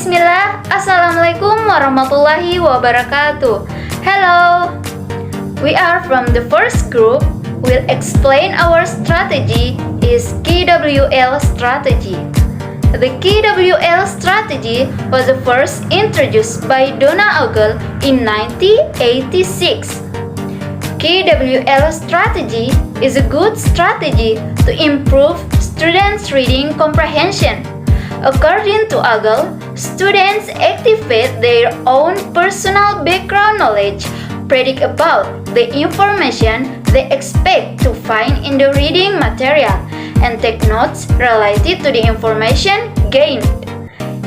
Bismillah, Assalamualaikum warahmatullahi wabarakatuh. Hello, we are from the first group. We'll explain our strategy is KWL strategy. The KWL strategy was first introduced by Donna Ogle in 1986. KWL strategy is a good strategy to improve students' reading comprehension. According to Ogle, students activate their own personal background knowledge, predict about the information they expect to find in the reading material, and take notes related to the information gained.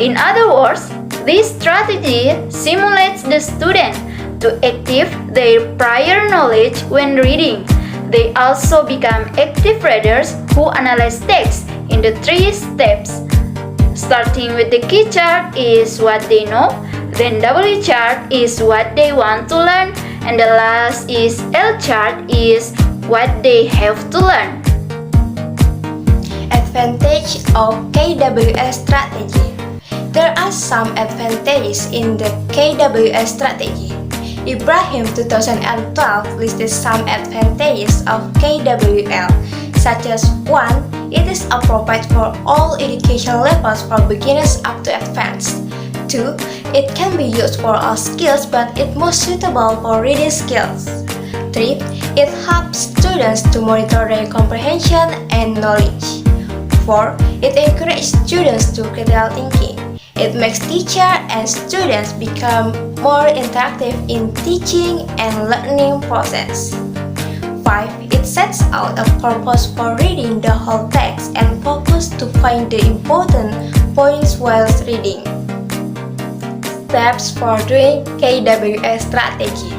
In other words, this strategy simulates the student to active their prior knowledge when reading. They also become active readers who analyze text in the 3 steps. Starting with the key chart is what they know, then W chart is what they want to learn, and the last is L chart is what they have to learn. Advantage of KWL strategy. There are some advantages in the KWL strategy. Ibrahim 2012 listed some advantages of KWL, such as 1. It is appropriate for all education levels from beginners up to advanced. 2. It can be used for all skills but it most suitable for reading skills. 3. It helps students to monitor their comprehension and knowledge. 4. It encourages students to critical thinking. It makes teachers and students become more interactive in teaching and learning process. 5. It sets out a purpose for reading the whole text and focus to find the important points while reading. Steps for doing KWL strategy.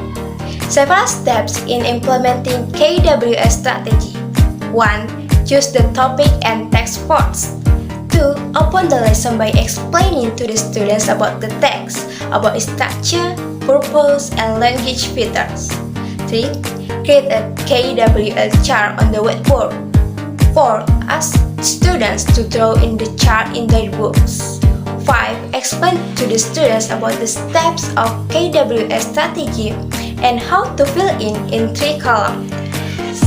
Several steps in implementing KWL strategy. 1. Choose the topic and text first. 2. Open the lesson by explaining to the students about the text, about its structure, purpose, and language features. 3. Create a KWL chart on the whiteboard. 4. Ask students to draw in the chart in their books. 5. Explain to the students about the steps of KWL strategy and how to fill in 3 columns.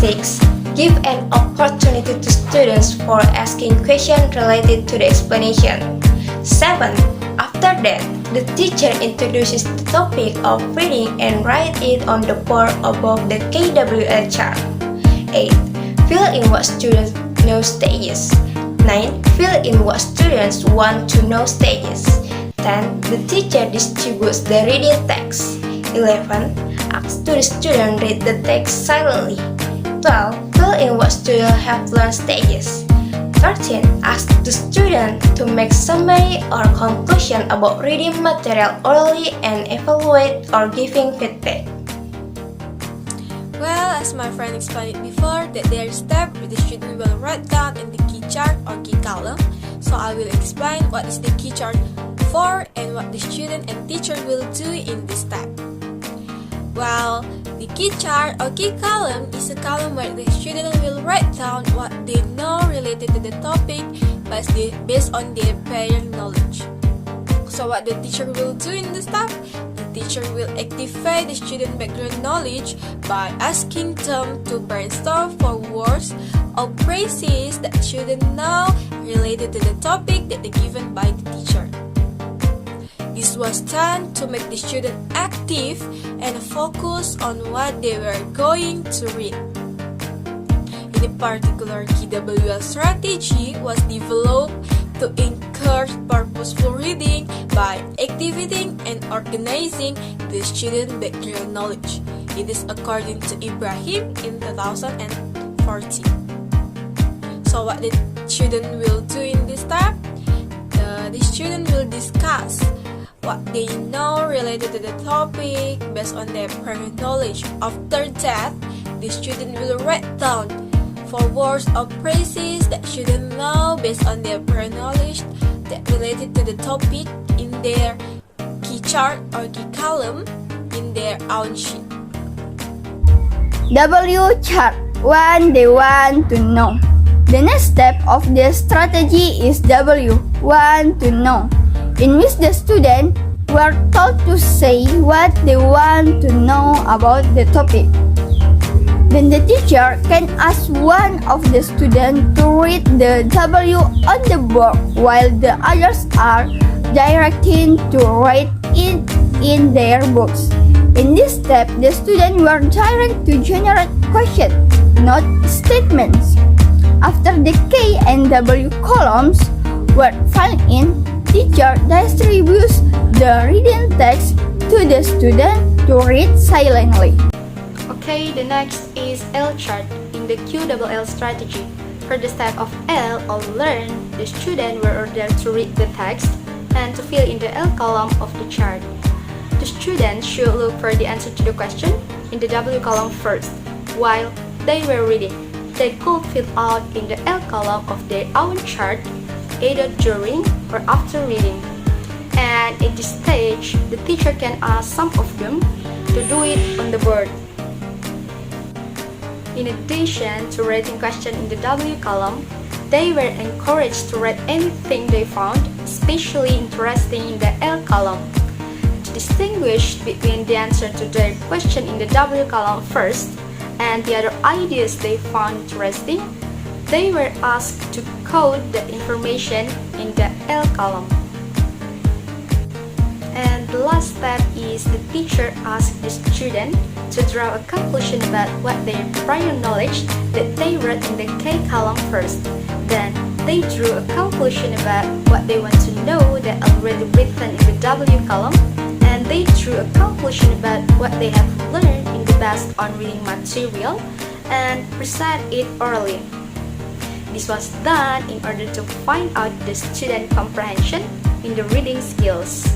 6. Give an opportunity to students for asking questions related to the explanation. 7. After that, the teacher introduces the topic of reading and write it on the board above the KWL chart. 8. Fill in what students know stages. 9. Fill in what students want to know stages. 10. The teacher distributes the reading text. 11. Ask the student read the text silently. 12. Fill in what students have learned stages. 13. Ask the student to make summary or conclusion about reading material orally and evaluate or giving feedback. Well, as my friend explained before, that there is step which the student will write down in the key chart or key column. So I will explain what is the key chart for and what the student and teacher will do in this step. Well, the key chart or key column is a column where the student will write down what they know related to the topic based on their prior knowledge. So what the teacher will do in this step? The teacher will activate the student background knowledge by asking them to brainstorm for words or phrases that students know related to the topic that is given by the teacher. This was done to make the student active and focus on what they were going to read. In particular, KWL strategy was developed to encourage purposeful reading by activating and organizing the student background knowledge. It is according to Ibrahim in 2014. So what the student will do in this step? The student will discuss what they know related to the topic based on their prior knowledge. After that, the student will write down for words or phrases that students know based on their prior knowledge that related to the topic in their key chart or key column in their own sheet. W chart. What they want to know. The next step of this strategy is W. Want to know. in which the students were told to say what they want to know about the topic. Then the teacher can ask one of the students to read the W on the board while the others are directed to write it in their books. In this step, the students were directed to generate questions, not statements. After the K and W columns were filled in, teacher distributes the reading text to the student to read silently. Okay, the next is L chart in the Kwl strategy. For the step of L or learn, the student were ordered to read the text and to fill in the L column of the chart. The student should look for the answer to the question in the W column first. While they were reading, they could fill out in the L column of their own chart either during or after reading. And in this stage, the teacher can ask some of them to do it on the board. In addition to writing questions in the W column, they were encouraged to write anything they found especially interesting in the L column. To distinguish between the answer to their question in the W column first and the other ideas they found interesting, they were asked to code the information in the L column. And the last step is the teacher asked the student to draw a conclusion about what their prior knowledge that they wrote in the K column first. Then they drew a conclusion about what they want to know that already written in the W column, and they drew a conclusion about what they have learned in the based on reading material and present it orally. This was done in order to find out the student comprehension in the reading skills.